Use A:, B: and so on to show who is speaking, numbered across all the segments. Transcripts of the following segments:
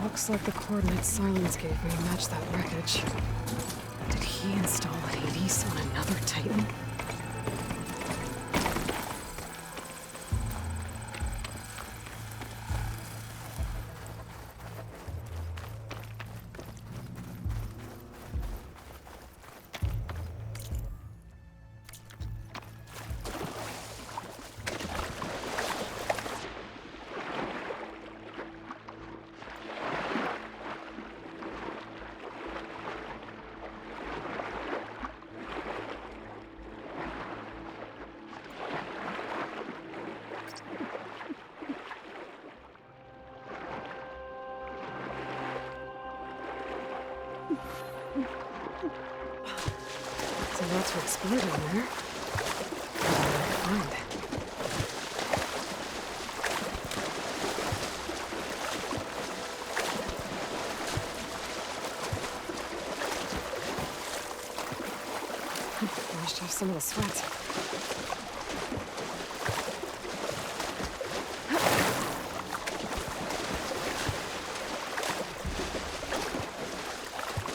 A: Looks like the coordinates Silence gave me match that wreckage. Did he install Hades on another Titan? So lots to explore down there. What do I find? Washed off some of the sweat.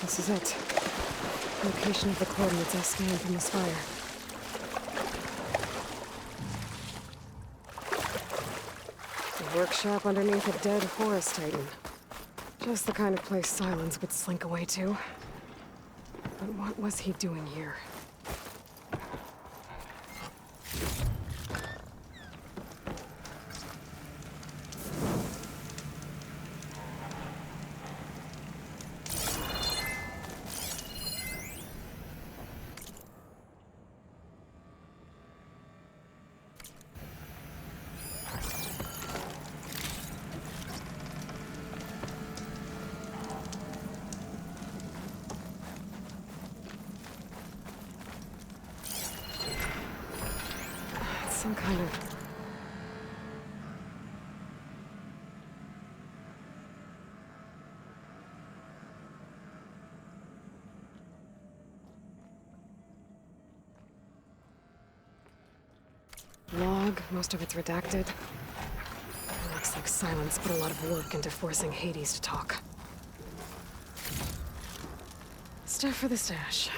A: This is it. Location of the coordinates I scanned from the spire. A workshop underneath a dead forest titan. Just the kind of place Silence would slink away to. But what was he doing here? Some kind of... log, most of it's redacted. Looks like Silence put a lot of work into forcing Hades to talk. Stuff for the stash.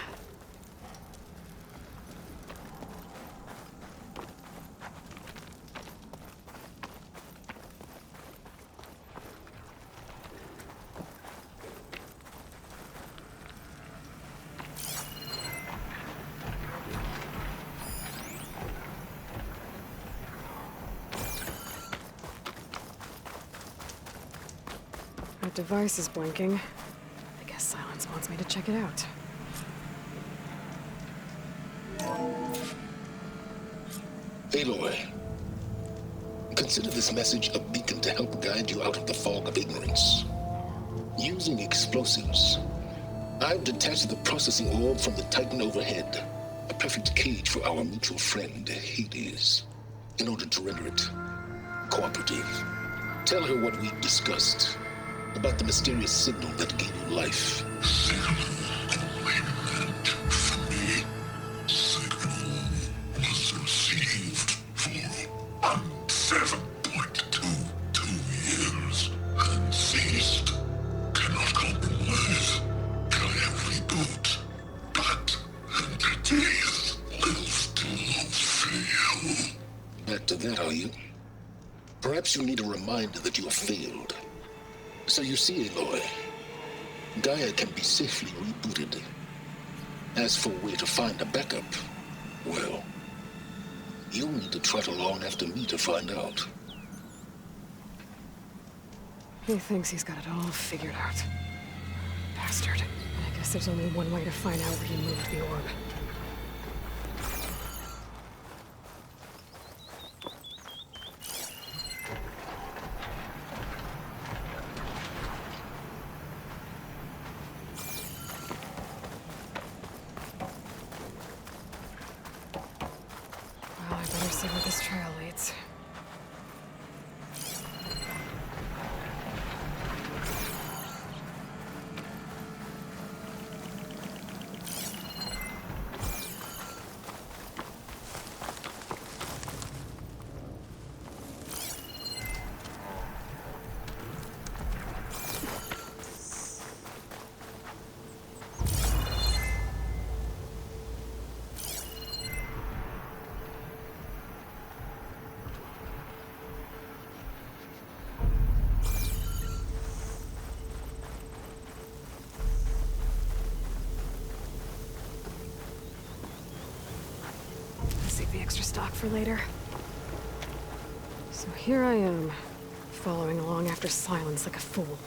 A: That device is blinking. I guess Silence wants me to check it out.
B: Aloy, consider this message a beacon to help guide you out of the fog of ignorance. Using explosives, I've detached the processing orb from the Titan overhead, a perfect cage for our mutual friend, Hades, in order to render it cooperative. Tell her what we discussed about the mysterious signal that gave you life.
C: Signal only meant for me. Signal was received for 7.22 years and ceased. Cannot compromise. Can reboot. But entities will still fail.
B: Back to that, are you? Perhaps you need a reminder that you have failed. So you see, Aloy, Gaia can be safely rebooted. As for where to find a backup, well, you'll need to trot along after me to find out.
A: He thinks he's got it all figured out. Bastard. I guess there's only one way to find out where he moved the orb. Well, I better see where this trail leads. stock for later. So here I am, following along after Silence like a fool.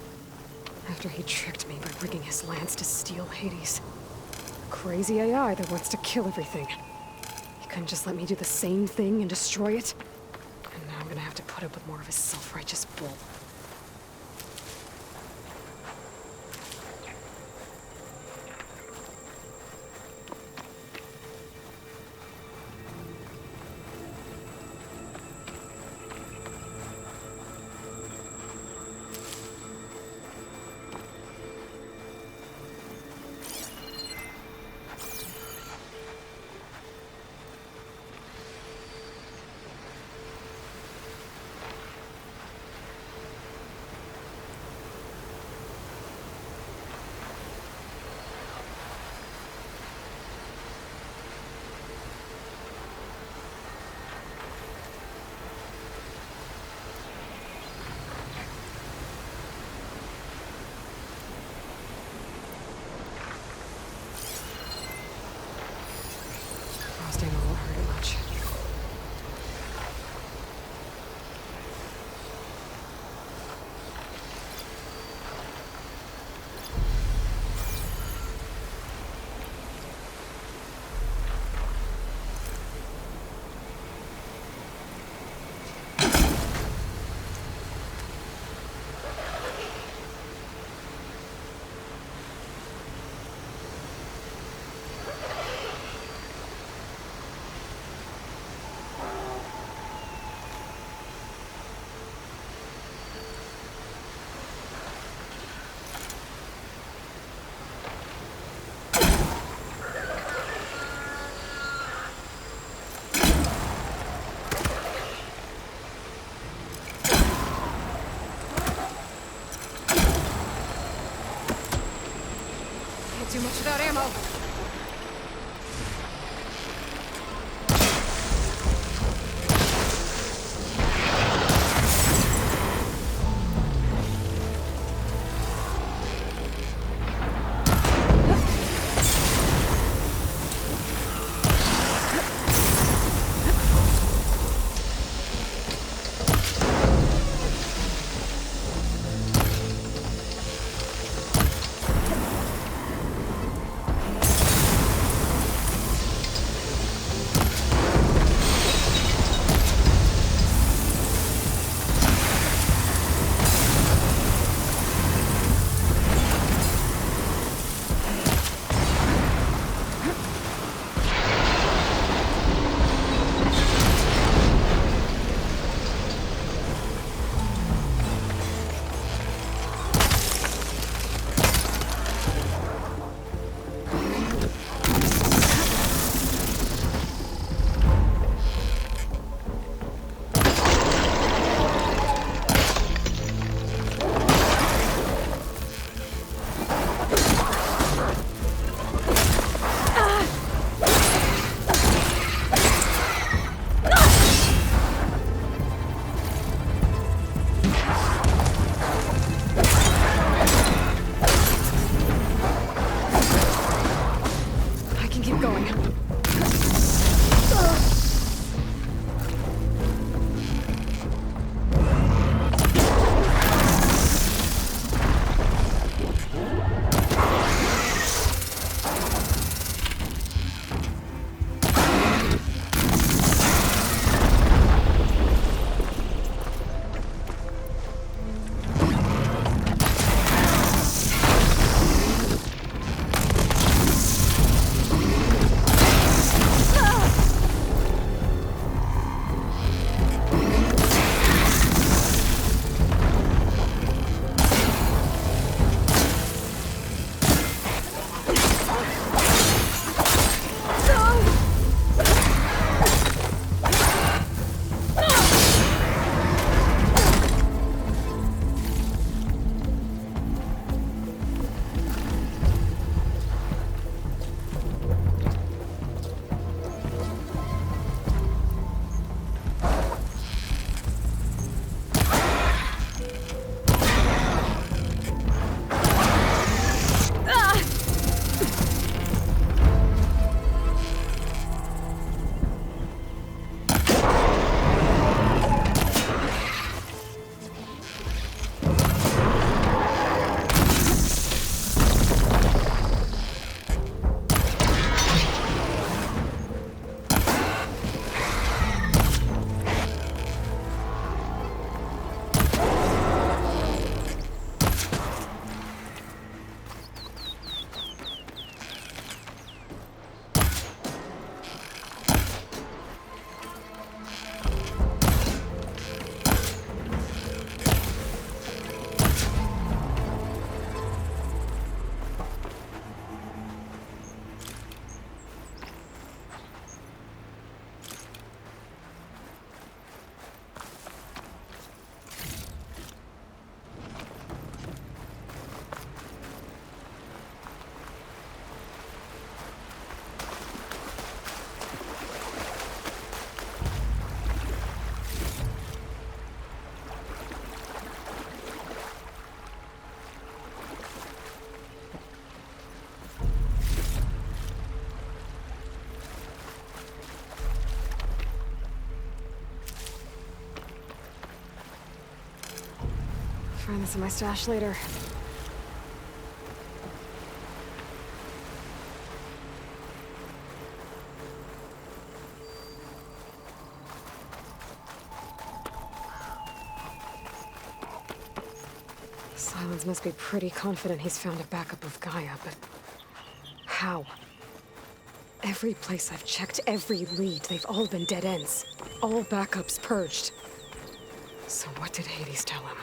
A: After he tricked me by rigging his lance to steal Hades. A crazy AI that wants to kill everything. He couldn't just let me do the same thing and destroy it? And now I'm gonna have to put up with more of his self-righteous bull. Frosting won't hurt it much. Too much without ammo. find this in my stash later. Silence must be pretty confident he's found a backup of Gaia, but how? Every place I've checked, every lead, they've all been dead ends. All backups purged. So what did Hades tell him?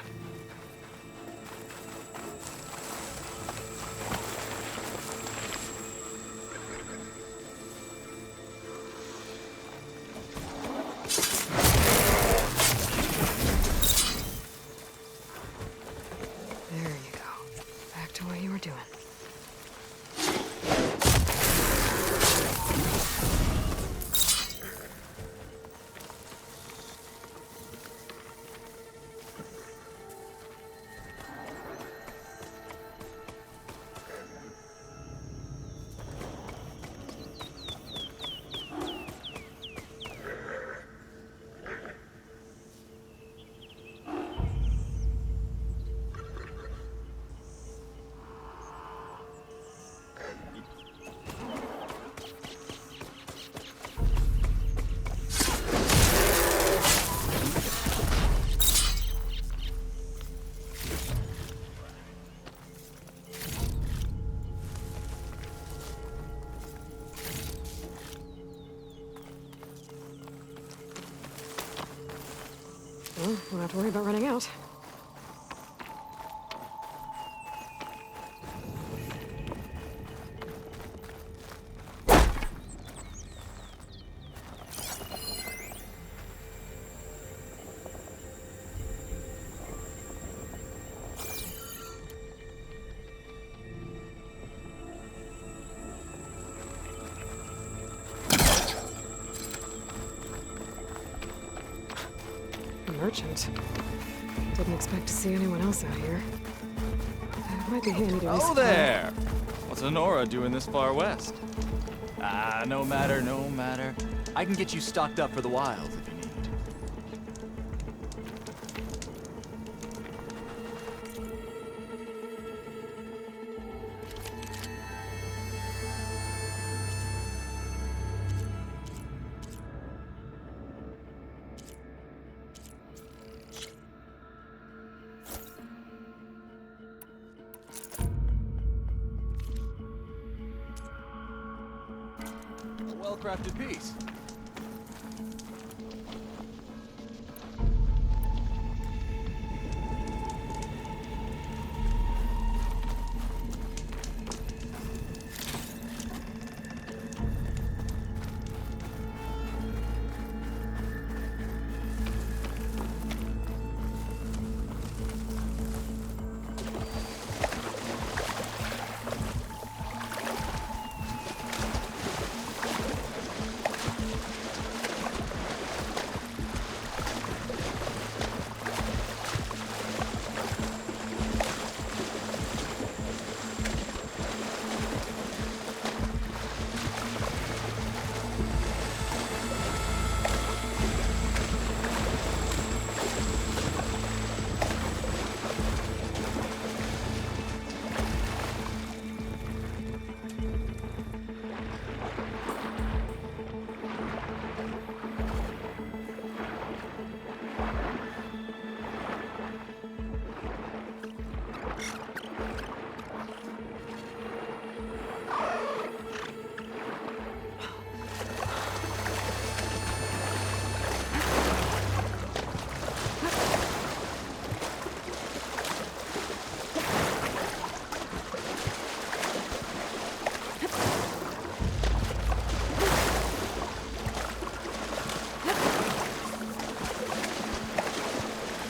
A: There you go. Back to what you were doing. Well, won't have to worry about running out. Merchant. Didn't expect to see anyone else out here. It might be handy to
D: Oh there! What's Honora doing this far west? Ah, no matter, no matter. I can get you stocked up for the wilds if you need. A well-crafted piece.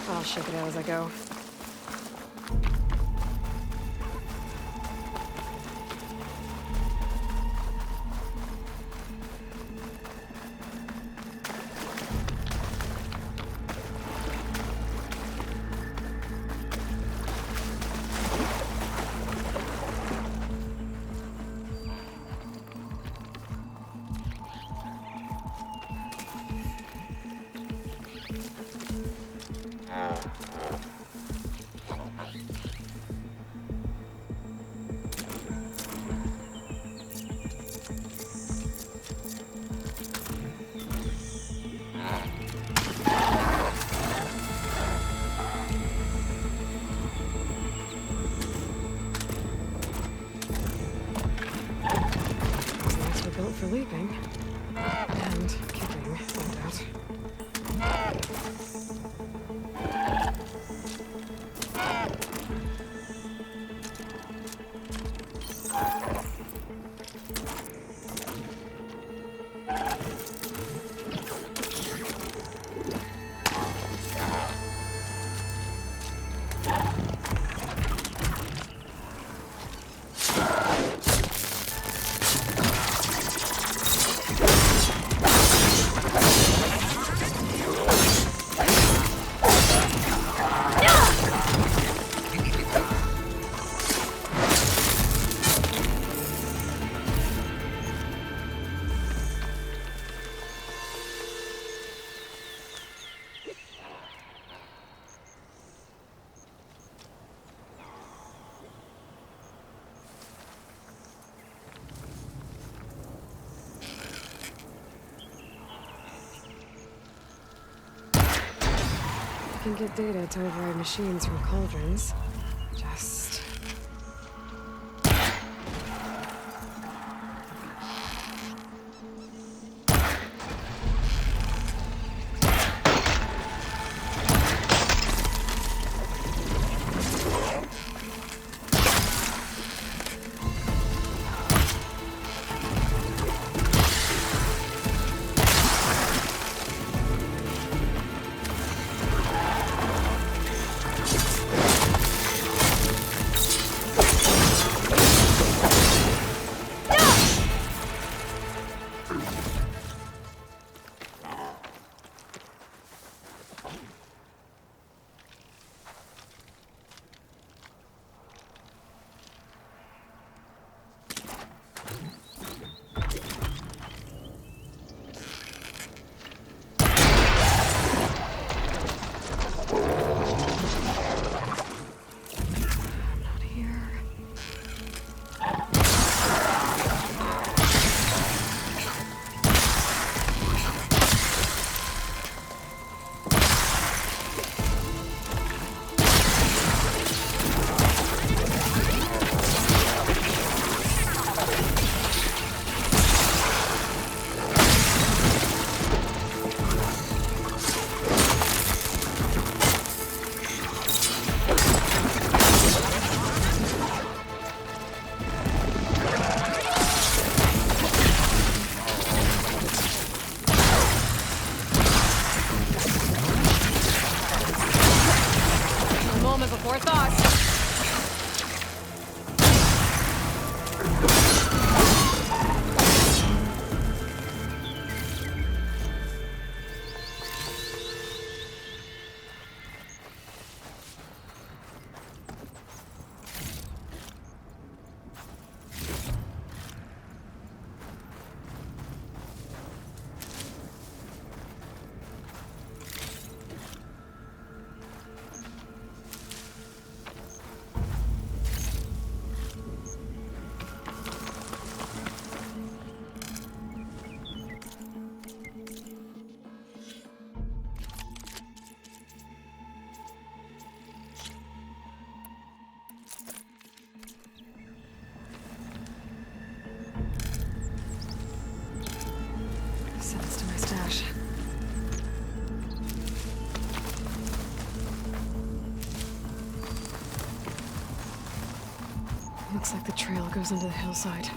D: I'll shake it out as I go.
A: for leaping. And kicking, no doubt. You can get data to override machines from cauldrons. Just... Before thoughts. Sense to my stash. Looks like the trail goes into the hillside.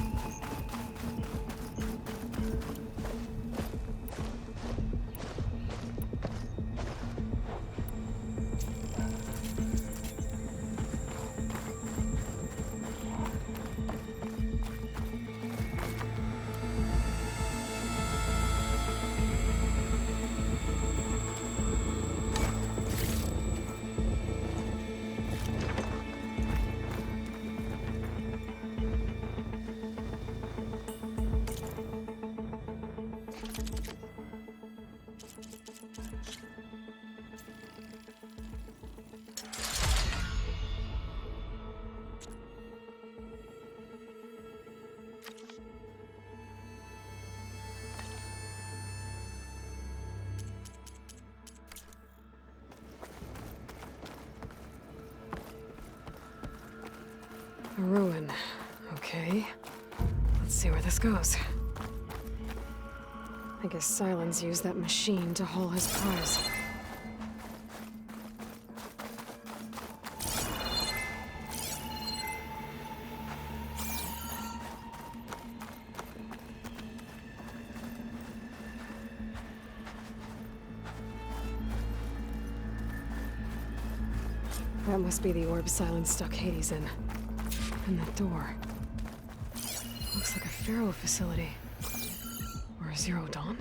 A: A ruin. Okay. Let's see where this goes. I guess Silence used that machine to haul his prize. That must be the orb Silence stuck Hades in. And that door. Looks like a Pharaoh facility. Or a Zero Dawn?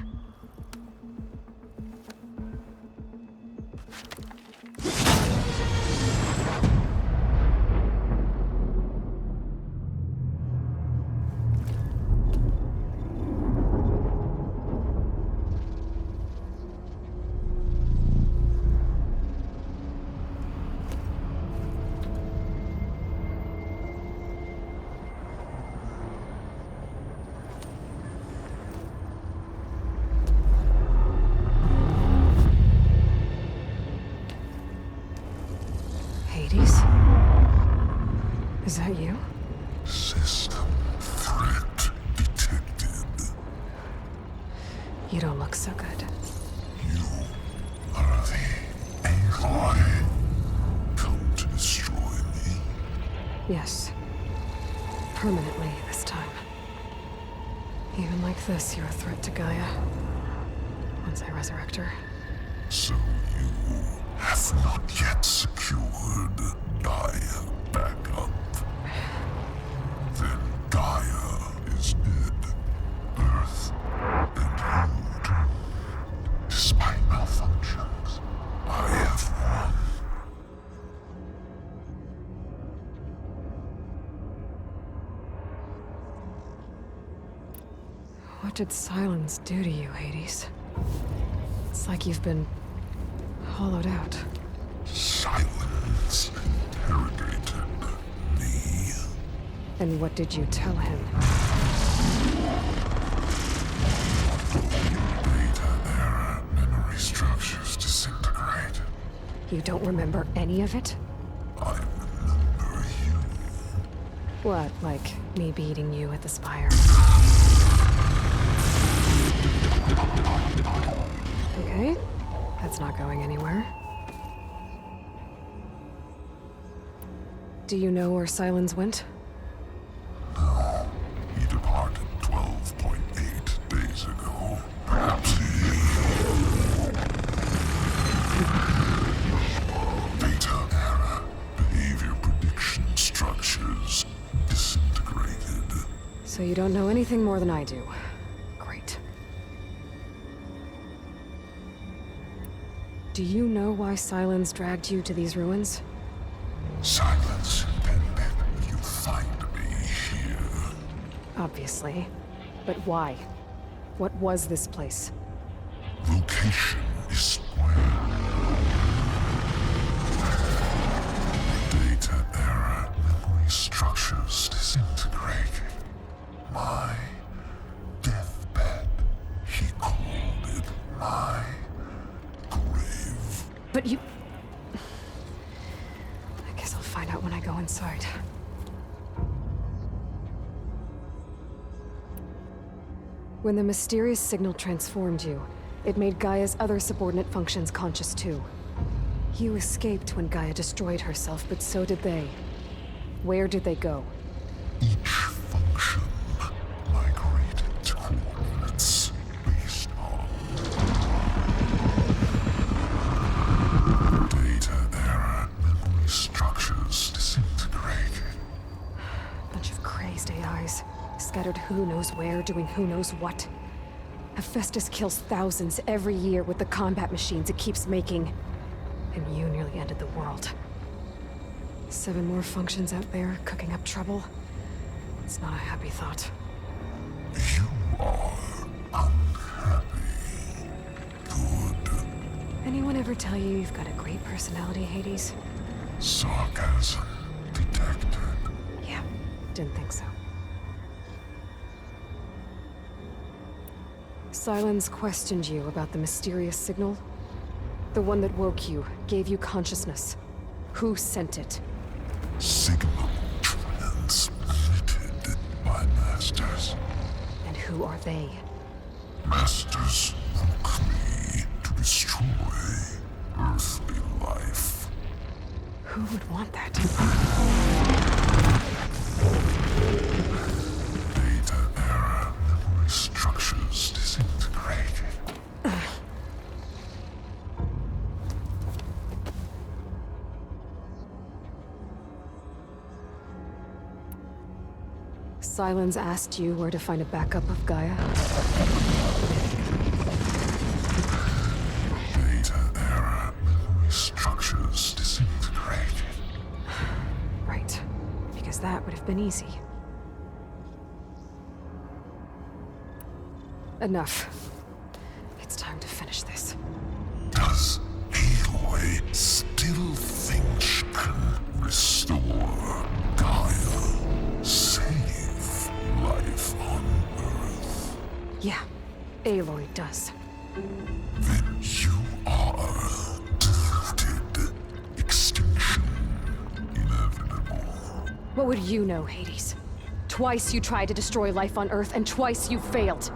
A: Hades? Is that you?
C: System threat detected.
A: You don't look so good.
C: You are the Aloy. Come to destroy me.
A: Yes. Permanently this time. Even like this, you're a threat to Gaia. Once I resurrect her.
C: So you have not yet secured Gaia back up. Then Gaia is dead. Earth and you doomed. Despite malfunctions, I have won.
A: What did Silence do to you, Hades? It's like you've been hollowed out.
C: Silence interrogated me.
A: And what did you tell him?
C: Data era memory structures disintegrate.
A: You don't remember any of it?
C: I remember you.
A: What, like me beating you at the Spire? Okay, that's not going anywhere. Do you know where Silence went?
C: No, he departed 12.8 days ago. Perhaps he... Data era behavior prediction structures disintegrated.
A: So you don't know anything more than I do. Great. Do you know why Silence dragged you to these ruins?
C: Silence intended you find me here.
A: Obviously. But why? What was this place?
C: Location is square. Data era memory structures disintegrated. My deathbed, he called it my grave.
A: But you... I guess I'll find out when I go inside. When the mysterious signal transformed you, it made Gaia's other subordinate functions conscious too. You escaped when Gaia destroyed herself, but so did they. Where did they go?
C: Each function migrated to coordinates based on data era memory structures disintegrated.
A: Bunch of crazed AIs, scattered who knows where, doing who knows what. Hephaestus kills thousands every year with the combat machines it keeps making. And you nearly ended the world. 7 more functions out there, cooking up trouble. It's not a happy thought.
C: You are unhappy. Good.
A: Anyone ever tell you you've got a great personality, Hades?
C: Sarcasm detected.
A: Yeah, didn't think so. Silence questioned you about the mysterious signal? The one that woke you, gave you consciousness. Who sent it?
C: Signal transmitted by masters.
A: And who are they?
C: Masters
A: Sylens asked you where to find a backup of Gaia?
C: Data error. Memory structures disintegrated.
A: Right. Because that would have been easy. Enough. It's time to finish this.
C: Does Aloy still think she can restore Gaia? Save life on Earth?
A: Yeah, Aloy does.
C: Then you are deluded. Extinction inevitable.
A: What would you know, Hades? Twice you tried to destroy life on Earth, and twice you failed.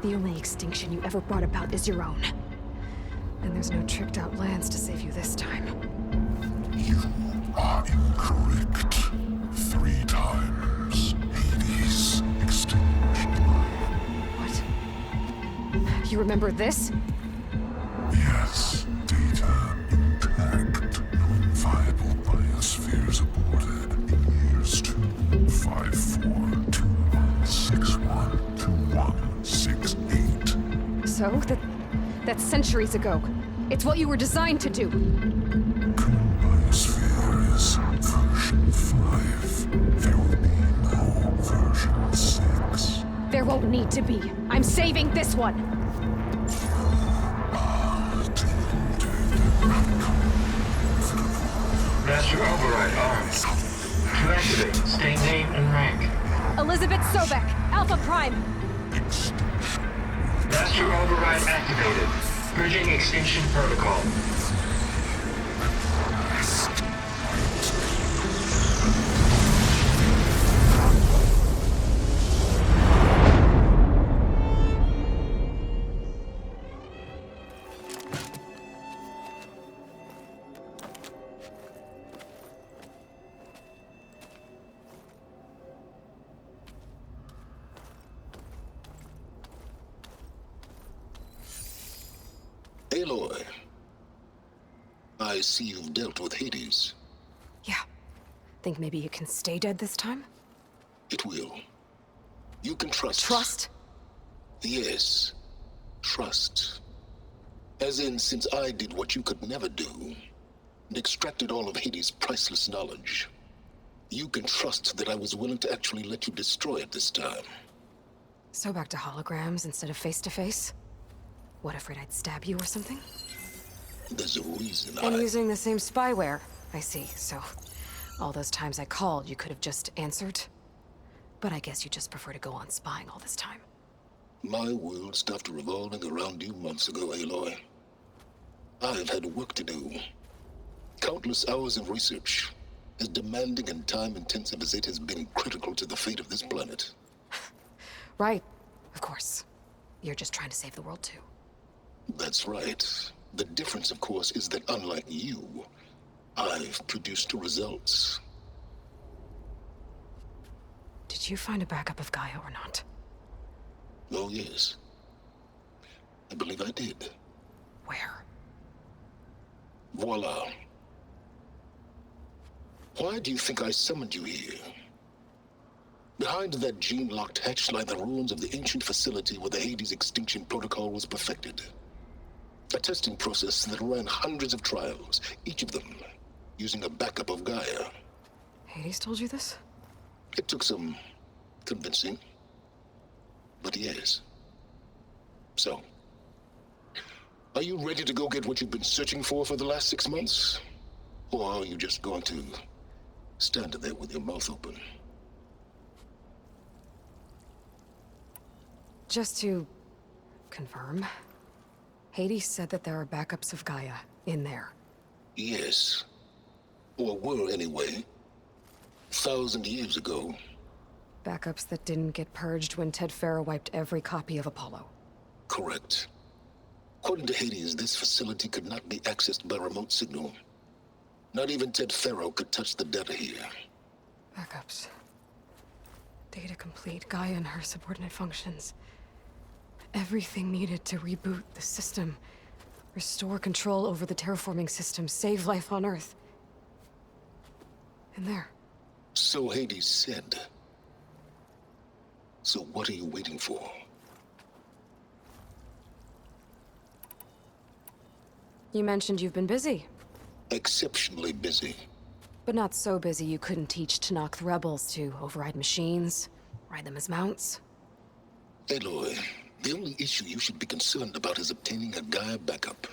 A: The only extinction you ever brought about is your own. And there's no tricked-out lands to save you this time.
C: You are incorrect. 3 times. Hades extinguished life.
A: What? You remember this?
C: Yes, data intact. Non-viable biospheres aborted in years 254, 2161, 2168.
A: So, that's centuries ago. It's what you were designed to do.
C: Current biosphere is version 5. There will be no version 6.
A: There won't need to be. I'm saving this one!
E: Master Override armed. To activate, state name and rank.
A: Elizabeth Sobek, Alpha Prime!
E: Master Override activated. Bridging extinction protocol.
B: Aloy, I see you've dealt with Hades.
A: Yeah. Think maybe you can stay dead this time?
B: It will. You can trust.
A: Trust?
B: Yes. Trust. As in, since I did what you could never do, and extracted all of Hades' priceless knowledge, you can trust that I was willing to actually let you destroy it this time.
A: So back to holograms instead of face-to-face? What, afraid I'd stab you or something?
B: There's a reason
A: And
B: I...
A: using the same spyware. I see, so... all those times I called, you could have just answered? But I guess you just prefer to go on spying all this time.
B: My world stopped revolving around you months ago, Aloy. I've had work to do. Countless hours of research, as demanding and time-intensive as it has been critical to the fate of this planet.
A: Right, of course. You're just trying to save the world too.
B: That's right. The difference, of course, is that unlike you, I've produced results.
A: Did you find a backup of Gaia or not?
B: Oh, yes. I believe I did.
A: Where?
B: Voila. Why do you think I summoned you here? Behind that gene-locked hatch lie the ruins of the ancient facility where the Hades extinction protocol was perfected. A testing process that ran hundreds of trials, each of them using a backup of Gaia.
A: Hades told you this?
B: It took some convincing, but yes. So, are you ready to go get what you've been searching for the last 6 months? Or are you just going to stand there with your mouth open?
A: Just to confirm, Hades said that there are backups of Gaia in there.
B: Yes. Or were anyway. 1,000 years ago.
A: Backups that didn't get purged when Ted Farrow wiped every copy of Apollo.
B: Correct. According to Hades, this facility could not be accessed by remote signal. Not even Ted Farrow could touch the data here.
A: Backups. Data complete, Gaia and her subordinate functions. Everything needed to reboot the system. Restore control over the terraforming system, save life on Earth. And there.
B: So Hades said. So what are you waiting for?
A: You mentioned you've been busy,
B: Exceptionally busy.
A: but not so busy you couldn't teach Tanakh the rebels to override machines, ride them as mounts.
B: Aloy, the only issue you should be concerned about is obtaining a Gaia backup.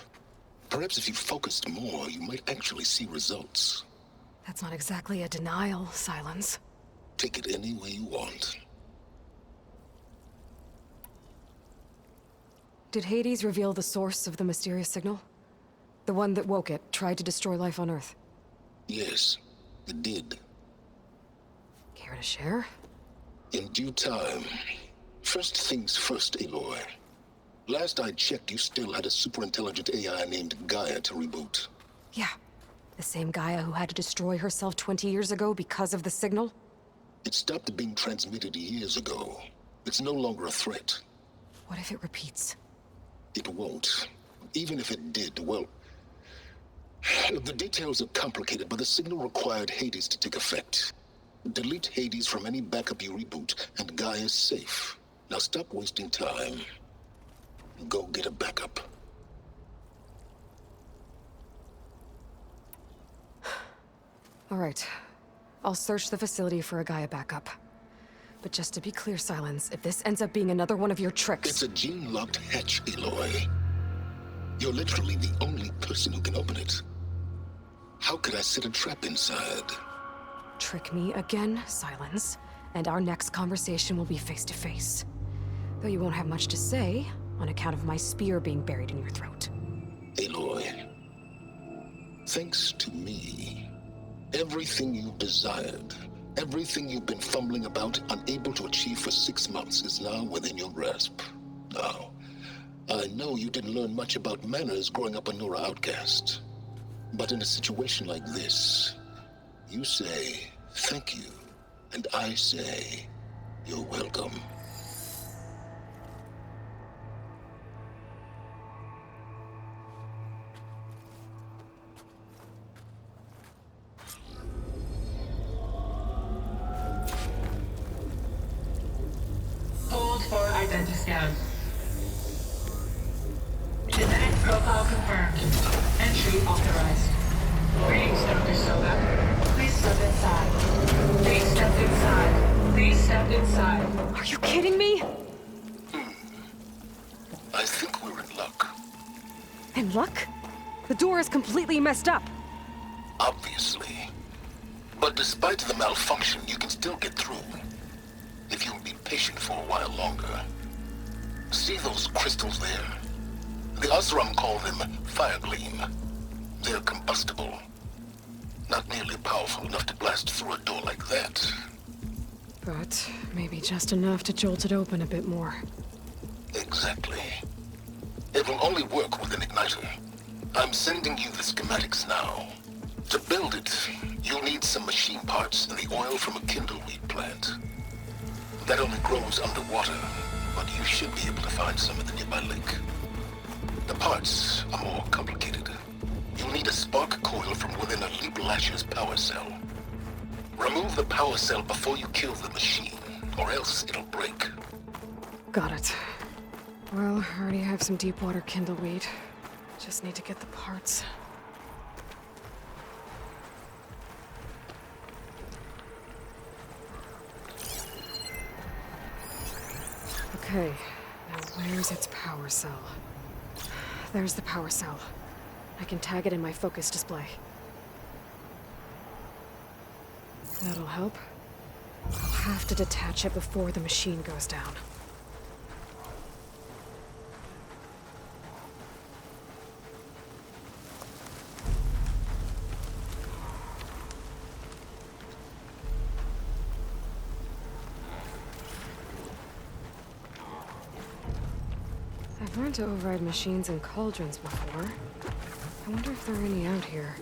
B: Perhaps if you focused more, you might actually see results.
A: That's not exactly a denial, Silence.
B: Take it any way you want.
A: Did Hades reveal the source of the mysterious signal? The one that woke it, tried to destroy life on Earth?
B: Yes, it did.
A: Care to share?
B: In due time. First things first, Aloy. Last I checked, you still had a superintelligent AI named Gaia to reboot.
A: Yeah. The same Gaia who had to destroy herself 20 years ago because of the signal?
B: It stopped being transmitted years ago. It's no longer a threat.
A: What if it repeats?
B: It won't. Even if it did, well... The details are complicated, but the signal required Hades to take effect. Delete Hades from any backup you reboot, and Gaia's safe. Now stop wasting time. Go get a backup.
A: All right. I'll search the facility for a Gaia backup. But just to be clear, Silence, if this ends up being another one of your tricks...
B: It's a gene-locked hatch, Aloy. You're literally the only person who can open it. How could I set a trap inside?
A: Trick me again, Silence, and our next conversation will be face-to-face. Though you won't have much to say, on account of my spear being buried in your throat.
B: Aloy, thanks to me, everything you've desired, everything you've been fumbling about, unable to achieve for 6 months, is now within your grasp. Now, I know you didn't learn much about manners growing up a Nora outcast. But in a situation like this, you say, thank you, and I say, you're welcome.
E: Hold for identiscan. Genetic profile confirmed. Entry authorized. Greetings, Dr. Soga. Please step inside. Please step inside. Please step inside.
A: Are you kidding me?
B: I think we're in luck.
A: In luck? The door is completely messed up.
B: Obviously. But despite the malfunction, you can still get through. If you'll be patient for a while longer. See those crystals there? The Osram call them fire gleam. They're combustible. Not nearly powerful enough to blast through a door like that.
A: But maybe just enough to jolt it open a bit more.
B: Exactly. It will only work with an igniter. I'm sending you the schematics now. To build it, you'll need some machine parts and the oil from a kindleweed plant. That only grows underwater, but you should be able to find some at the nearby lake. The parts are more complicated. You'll need a spark coil from within a Leap Lasher's power cell. Remove the power cell before you kill the machine, or else it'll break.
A: Got it. Well, I already have some deep water kindleweed. Just need to get the parts. Okay, now where's its power cell? There's the power cell. I can tag it in my focus display. That'll help. I'll have to detach it before the machine goes down. I've learned to override machines in cauldrons before. I wonder if there are any out here.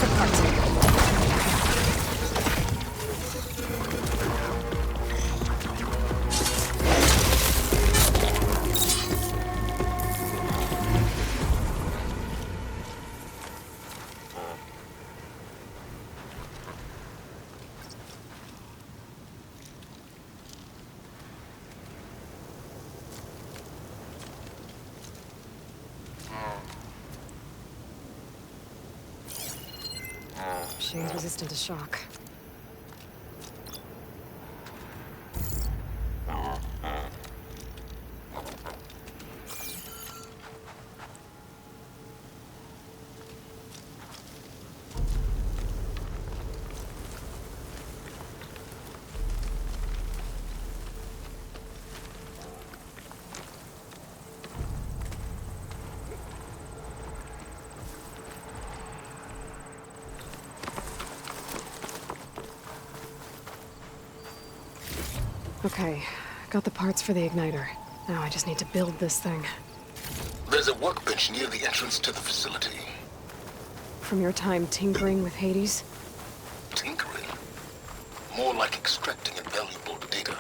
A: different parts. She's resistant to shock. Okay, got the parts for the igniter. Now I just need to build this thing.
B: There's a workbench near the entrance to the facility.
A: From your time tinkering with Hades?
B: Tinkering? More like extracting invaluable data.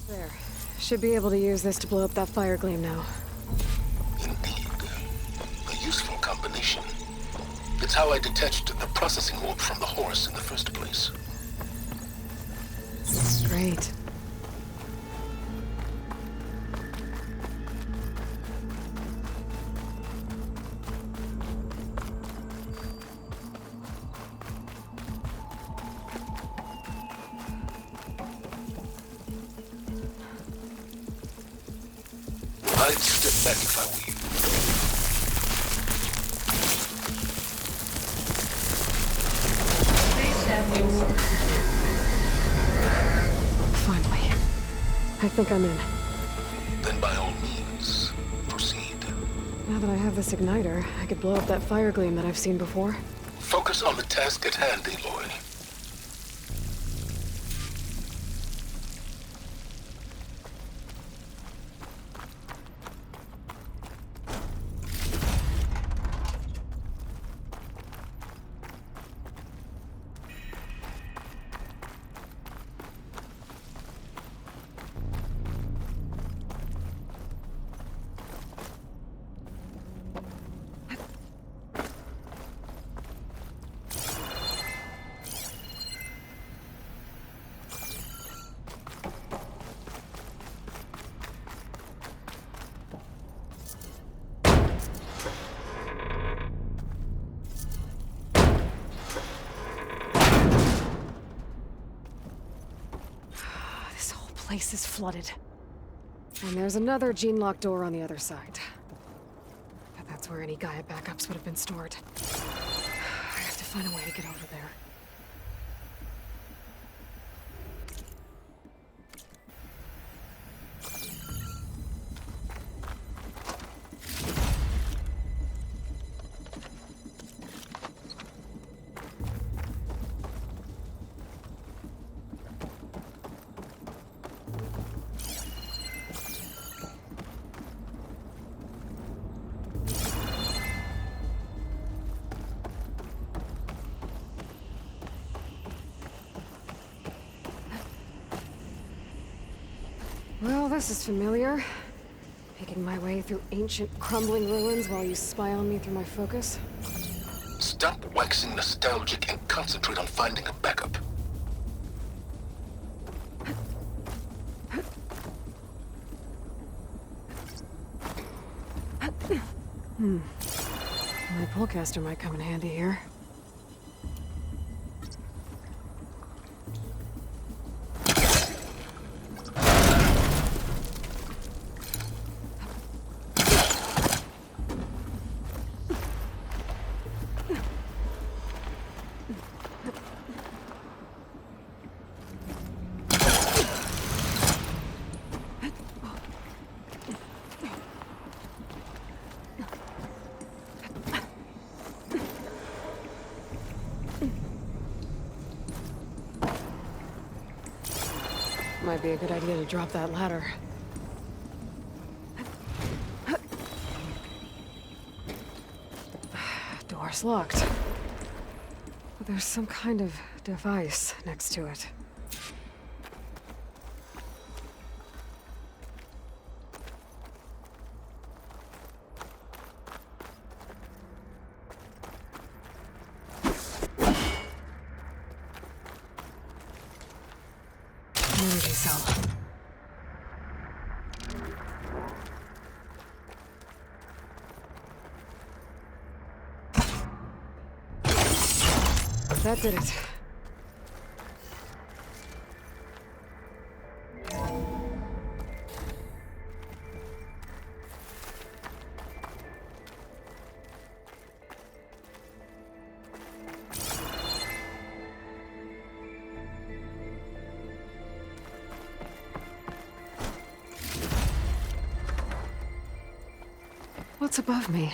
A: There. Should be able to use this to blow up that fire gleam now.
B: Indeed. A useful combination. It's how I detached the processing orb from the Horus in the first place.
A: Great.
B: I'd step back if I were you.
E: Please stand inside.
A: Finally. I think I'm in.
B: Then by all means, proceed.
A: Now that I have this igniter, I could blow up that fire gleam that I've seen before.
B: Focus on the task at hand, Aloy.
A: This whole place is flooded. And there's another gene-locked door on the other side. But that's where any Gaia backups would have been stored. I have to find a way to get over there. Well, this is familiar. Picking my way through ancient, crumbling ruins while you spy on me through my focus.
B: Stop waxing nostalgic and concentrate on finding a backup.
A: My pullcaster might come in handy here. Might be a good idea to drop that ladder. Door's locked. But there's some kind of device next to it. Energy cell. That did it. What's above me?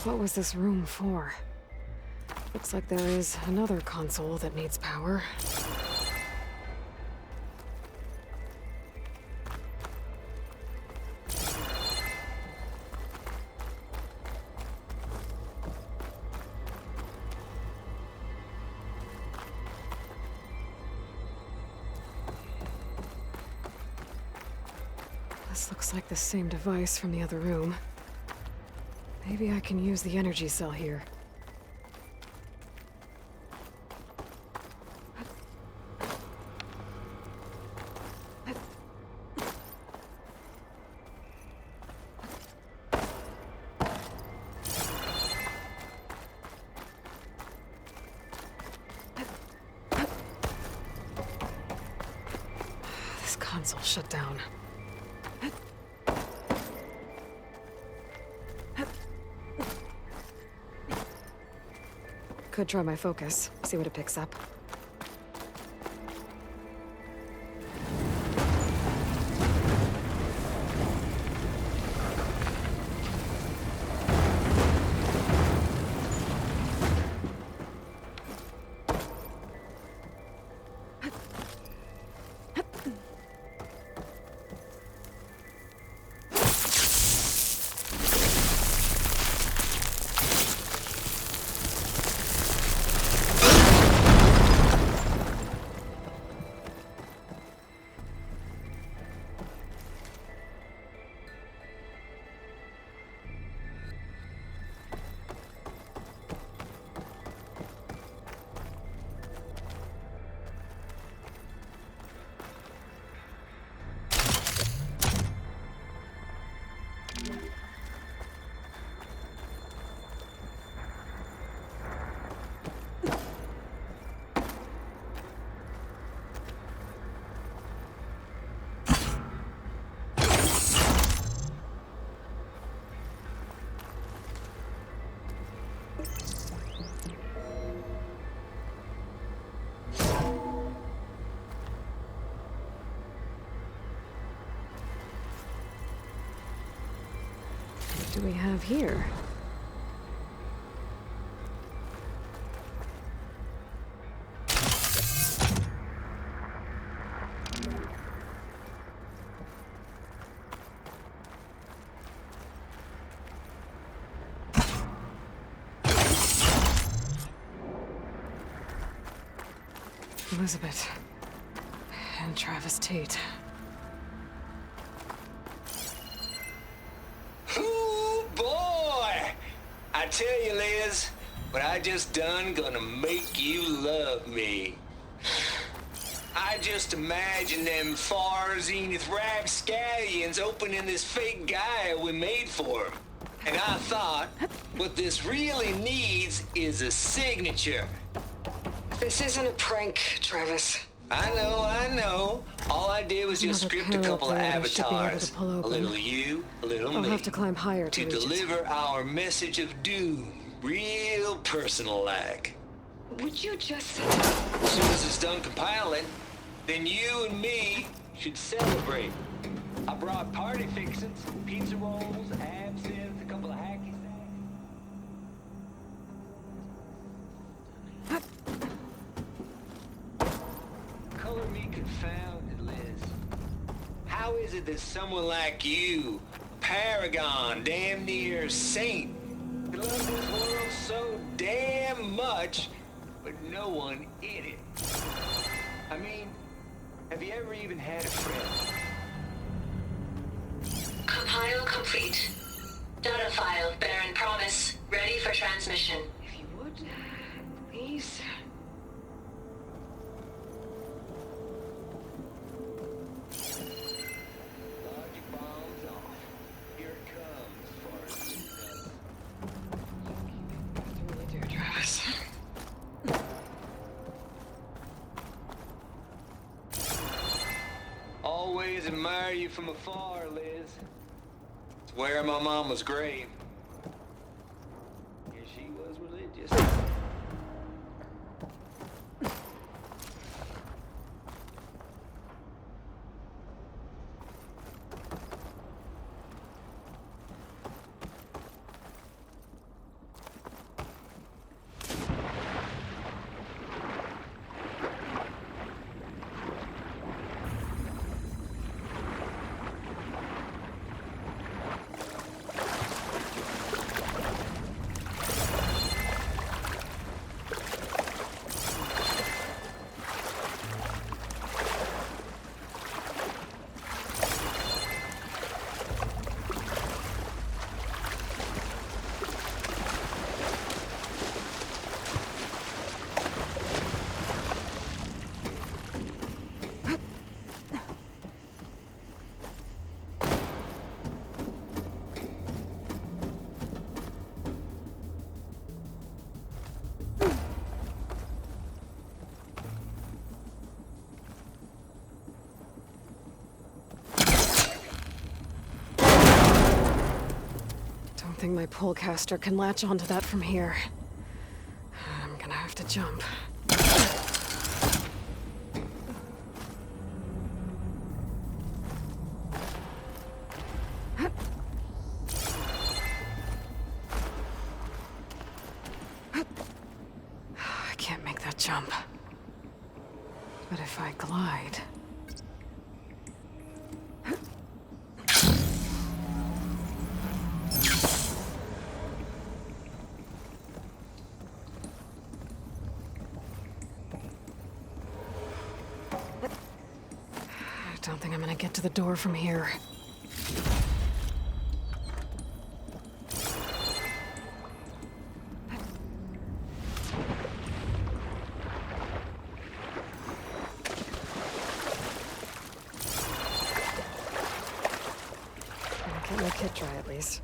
A: What was this room for? Looks like there is another console that needs power. This looks like the same device from the other room. Maybe I can use the energy cell here. This console shut down. Could try my focus, see what it picks up. What do we have here? Elizabeth. And Travis Tate.
F: Ooh, boy! I tell you, Liz, what I just done gonna make you love me. I just imagine them far zenith rapscallions opening this fake guy we made for him. And I thought, what this really needs is a signature.
A: This isn't a prank, Travis.
F: I know. All I did was just
A: Another
F: script a couple of
A: paraglide I should be able to
F: avatars.
A: pull
F: A
A: open.
F: little you, a little
A: I'll
F: me.
A: have to climb higher
F: to
A: to reach it.
F: deliver our message of doom, real personal-like.
A: Would you just...
F: As soon as it's done compiling, then you and me should celebrate. I brought party fixings, pizza rolls, absinthe, a couple of hacky sacks. Color me confounded, Liz. How is it that someone like you, paragon, damn near saint, could love this world so damn much, but no one in it? I mean, have you ever even had a friend?
E: Compile complete. Data file, Baron Promise, ready for transmission.
A: If you would, please.
F: Logic bombs off. Here it comes, as far as you know.
A: Really do, Travis.
F: Always admire you from afar, Liz. It's where my mama's grave. Yeah, she was religious.
A: Don't think my polecaster can latch onto that from here. I'm gonna have to jump. I can't make that jump. But if I glide... I don't think I'm gonna get to the door from here. I'll get my kit dry at least.